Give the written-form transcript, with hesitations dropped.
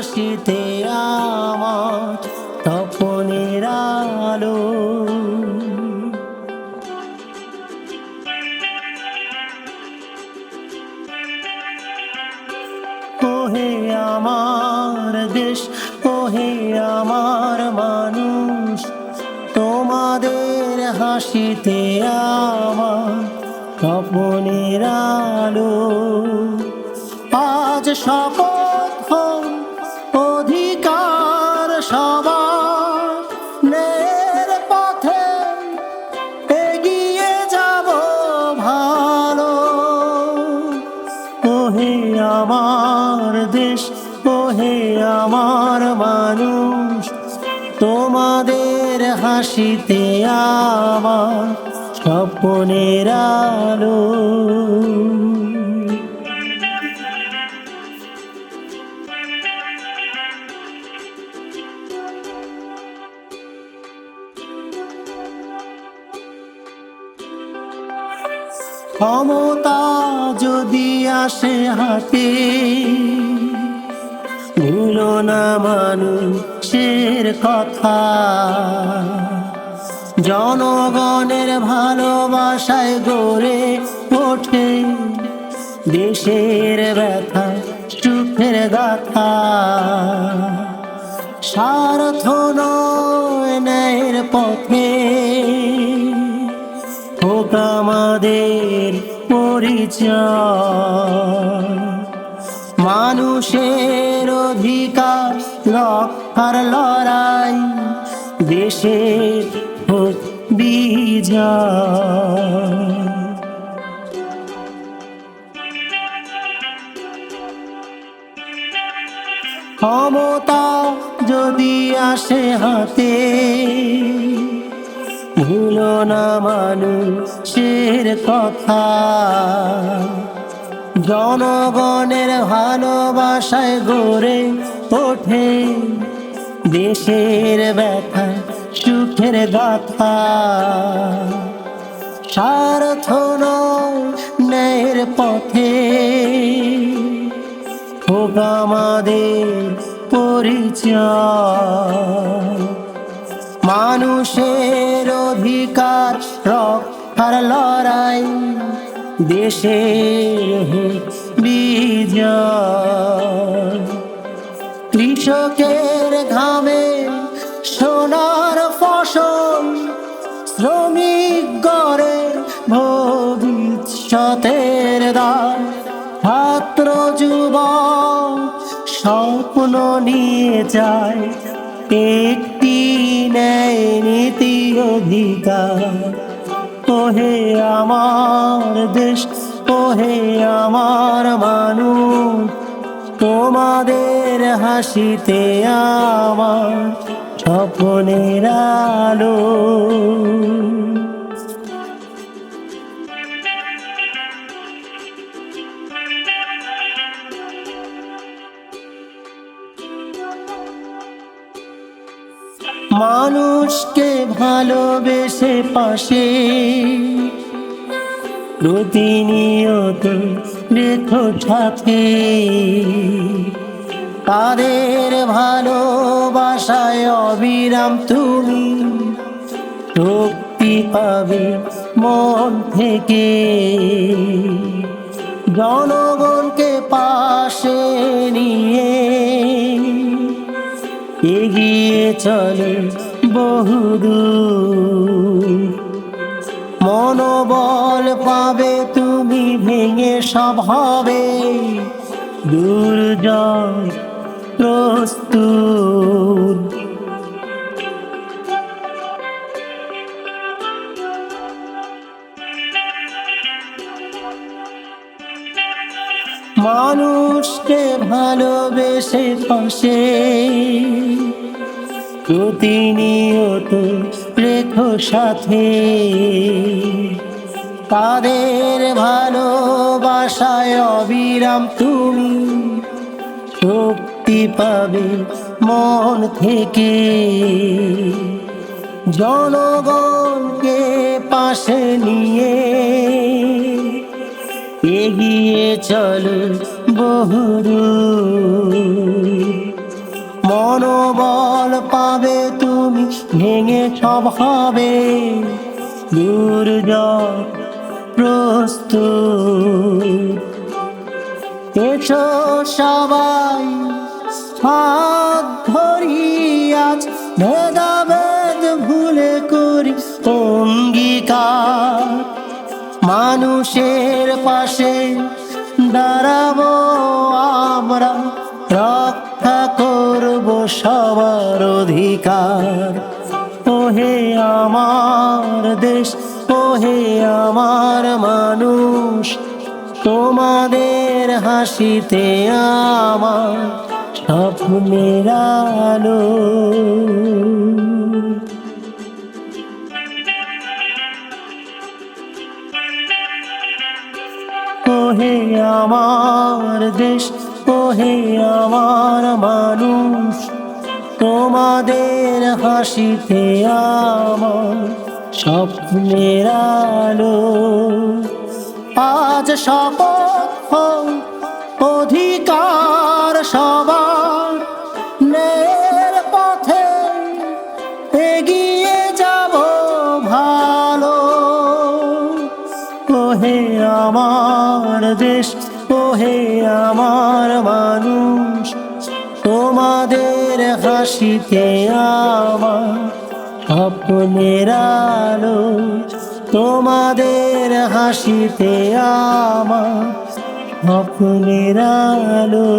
হাসিতে আমার স্বপ্নের আলো। ওহে আমার দেশ, ওহে আমার মানুষ, তোমাদের হাসিতে আমার স্বপ্নের আলো। আজ শপথ হোক অধিকার সবার, ন্যায়ের পথে এগিয়ে যাব ভালো। ওহে আমার দেশ, ওহে আমার মানুষ, তোমাদের হাসিতে আমার স্বপ্নের আলো। ক্ষমতা যদি আসে হাতে, ভুলো না মানুষের কথা। জনগণের ভালোবাসায় গড়ে ওঠে দেশের ব্যথা সুখের গাথা। স্বার্থ নয় ন্যায়ের পথে হোক আমাদের পরিচয়। মানুষের অধিকার রক্ষার লড়াই, দেশের হোক বিজয়। ক্ষমতা যদি আসে হাতে, ভুলো না মানুষের কথা। জনগণের ভালোবাসায় গড়ে ওঠে দেশের ব্যথা সুখের গাথা। স্বার্থ নয় ন্যায়ের পথে হোক আমাদের পরিচয়। মানুষের অধিকার রক্ষার লড়াই, দেশের বিজয়। কৃষকের ঘামে সোনার ফসল, শ্রমিক গড়ে ভবিষ্যতের দ্বার। ছাত্র যুবক স্বপ্ন নিয়ে যায় একটি ন্যায় নীতি অধিকার। ওহে আমার দেশ, ওহে আমার মানুষ, তোমাদের হাসিতে আমার স্বপ্নের আলো। মানুষকে ভালোবেসে পাশে প্রতিনিয়ত রেখো সাথে। তাদের ভালোবাসায় অবিরাম তুমি শক্তি পাবে মন থেকে। জনগণকে পাশে নিয়ে এগিয়ে চলে বহুদূর। মনোবল পাবে তুমি ভেঙে সব হবে দুর্জয় প্রস্তুত। মানুষকে ভালোবেসে পাশে প্রতিনিয়ত রেখো সাথে। তাদের ভালোবাসায় অবিরাম তুমি শক্তি পাবে মন থেকে। জনগণকে পাশে নিয়ে এগিয়ে চলো বহুদূর। মনোবল পাবে তুমি, ভেঙে সব হবে দুর্জয় প্রস্তুত। এসো সবাই হাত ধরি আজ, ভেদাভেদ ভুলে করি অঙ্গীকার। মানুষের পাশে দাঁড়াবো আমরা, রক্ষা করব সবার অধিকার। ওহে আমার দেশ, ওহে আমার মানুষ, তোমাদের হাসিতে আমার স্বপ্নের আলো। ওহে আমার দেশ, ওহে আমার মানুষ, তোমাদের হাসিতে আমার স্বপ্নের আলো। আজ শপথ হোক অধিকার সবার, ন্যায়ের পথে এগিয়ে যাব ভালো। ওহে আমার দেশ, ওহে আমার মানুষ, তোমাদের হাসিতে আমার স্বপ্নের আলো। তোমাদের হাসিতে আমার স্বপ্নের আলো।